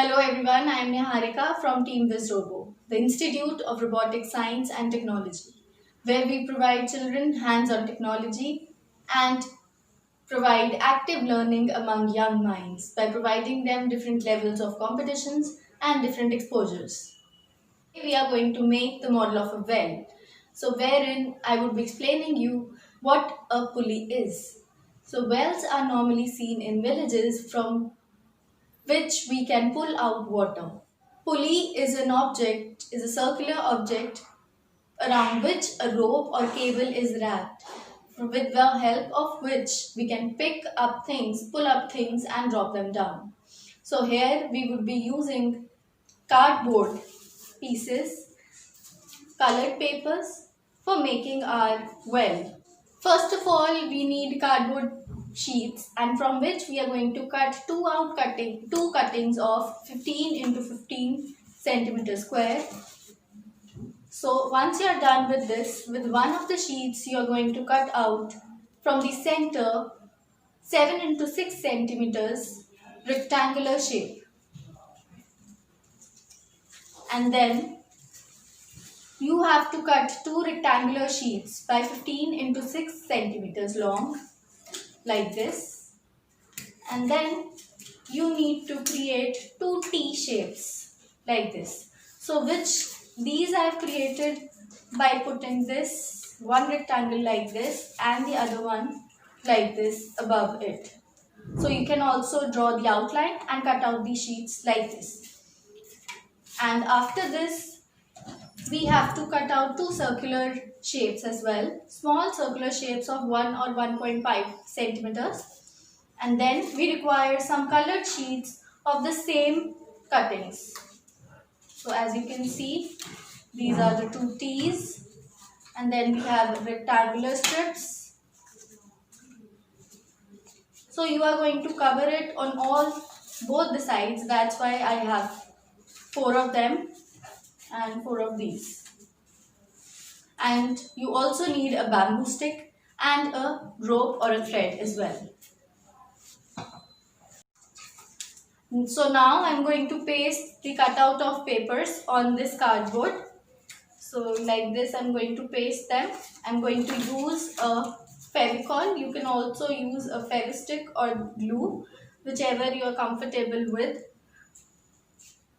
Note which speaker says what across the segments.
Speaker 1: Hello everyone, I am Niharika from Team VizRobo, the Institute of Robotic Science and Technology, where we provide children hands-on technology and provide active learning among young minds by providing them different levels of competitions and different exposures. Today we are going to make the model of a well. So wherein I would be explaining you what a pulley is. So wells are normally seen in villages from which we can pull out water. Pulley is a circular object around which a rope or cable is wrapped, with the help of which we can pick up things, pull up things and drop them down. So here we would be using cardboard pieces, colored papers for making our well. First of all, we need cardboard sheets and from which we are going to cut two cuttings of 15 into 15 centimeter square. So once you are done with this, with one of the sheets you are going to cut out from the center 7 into 6 centimeters rectangular shape, and then you have to cut two rectangular sheets by 15 into 6 centimeters long like this, and then you need to create two T shapes like this. So these I have created by putting this one rectangle like this and the other one like this above it. So you can also draw the outline and cut out the sheets like this. And after this, we have to cut out two circular shapes as well. Small circular shapes of 1 or 1.5 centimeters. And then we require some colored sheets of the same cuttings. So as you can see, these are the two T's, and then we have rectangular strips. So you are going to cover it on both the sides. That's why I have 4 of them and 4 of these. And you also need a bamboo stick and a rope or a thread as well. So now I'm going to paste the cutout of papers on this cardboard. So like this I'm going to paste them. I'm going to use a Fevicol. You can also use a Fevistick or glue, whichever you are comfortable with.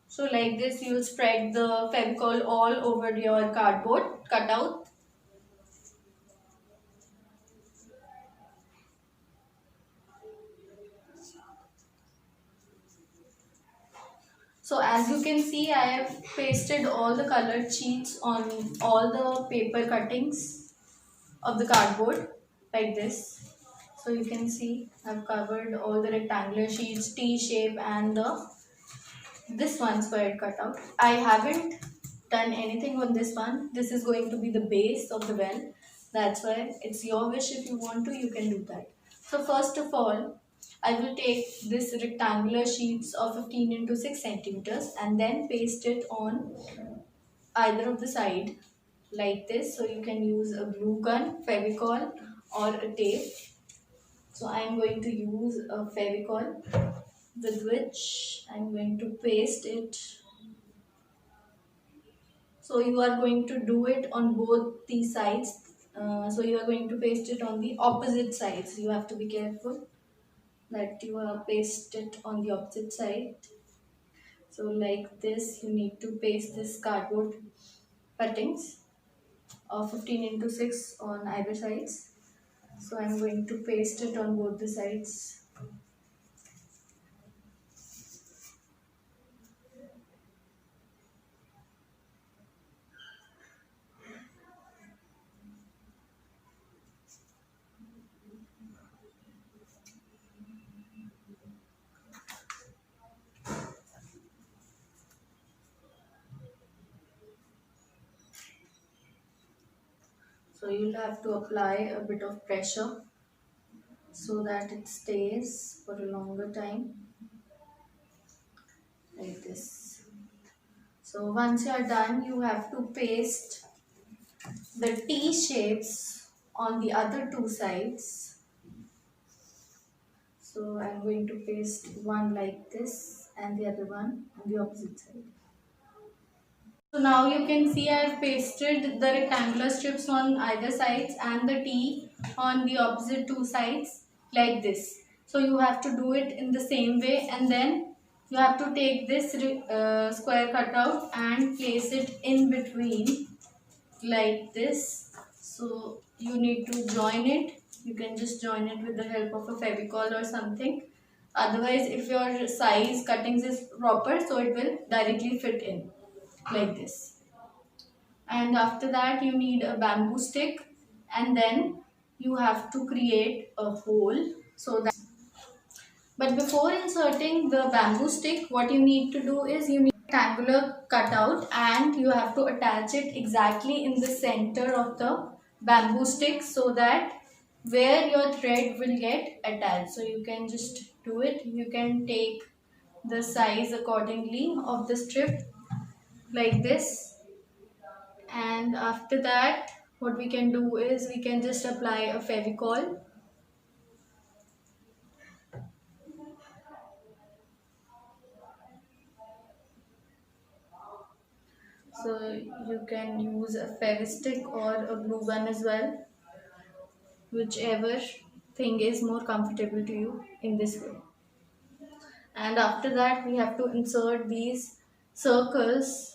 Speaker 1: So like this you will spread the Fevicol all over your cardboard cutout. So as you can see, I have pasted all the colored sheets on all the paper cuttings of the cardboard like this. So you can see I've covered all the rectangular sheets, T shape and this one square cutout. I haven't done anything on this one. This is going to be the base of the well. That's why it's your wish. If you want to, you can do that. So first of all, I will take this rectangular sheets of 15 into 6 centimeters and then paste it on either of the side like this. So you can use a glue gun, Fevicol or a tape. So I am going to use a Fevicol with which I am going to paste it. So you are going to do it on both the sides. So you are going to paste it on the opposite sides. You have to be careful that you paste it on the opposite side. So like this, you need to paste this cardboard cuttings of 15 into 6 on either sides. So I'm going to paste it on both the sides. So you'll have to apply a bit of pressure so that it stays for a longer time like this. So once you are done, you have to paste the T shapes on the other two sides. So I'm going to paste one like this and the other one on the opposite side. So now you can see I have pasted the rectangular strips on either sides and the T on the opposite two sides like this. So you have to do it in the same way, and then you have to take this square cutout and place it in between like this. So you need to join it. You can just join it with the help of a Fevicol or something. Otherwise, if your size cuttings is proper, so it will directly fit in like this. And after that you need a bamboo stick, and then you have to create a hole so that, but before inserting the bamboo stick, what you need to do is you need a rectangular cutout and you have to attach it exactly in the center of the bamboo stick so that where your thread will get attached. So you can just do it. You can take the size accordingly of the strip like this, and after that what we can do is we can just apply a Fevicol. So you can use a Fevistick or a glue gun as well, whichever thing is more comfortable to you in this way. And after that we have to insert these circles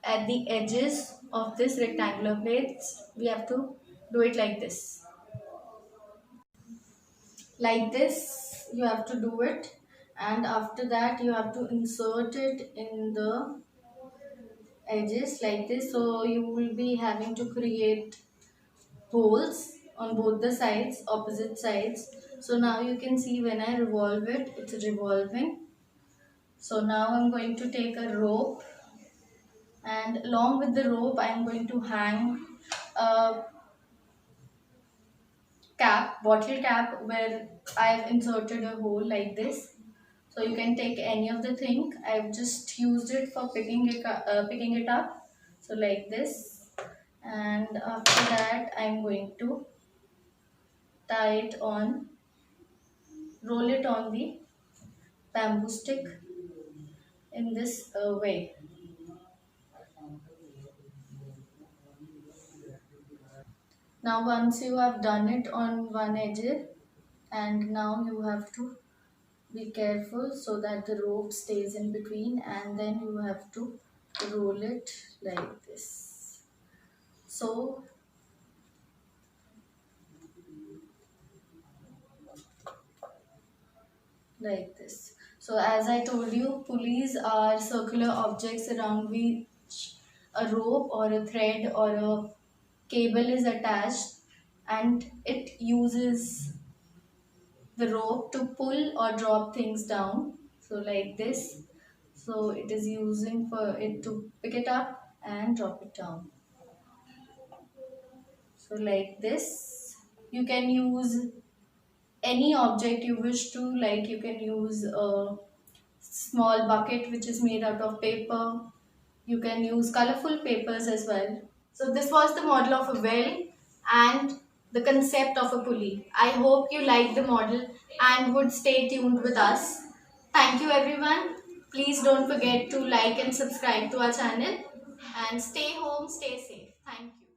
Speaker 1: at the edges of this rectangular plates. We have to do it like this you have to do it, and after that you have to insert it in the edges like this. So you will be having to create holes on both the sides, opposite sides. So now you can see when I revolve it, it's revolving. So now I'm going to take a rope, and along with the rope I'm going to hang a cap, bottle cap, where I've inserted a hole like this. So you can take any of the thing. I've just used it for picking it up. So like this, and after that I'm going to tie it on, roll it on the bamboo stick in this way. Now once you have done it on one edge, and now you have to be careful so that the rope stays in between, and then you have to roll it like this. So like this. So as I told you, pulleys are circular objects around which a rope or a thread or a cable is attached, and it uses the rope to pull or drop things down. So like this. So it is using for it to pick it up and drop it down. So like this. You can use any object you wish to, like you can use a small bucket which is made out of paper. You can use colorful papers as well. So this was the model of a well and the concept of a pulley. I hope you liked the model and would stay tuned with us. Thank you everyone. Please don't forget to like and subscribe to our channel, and stay home, stay safe. Thank you.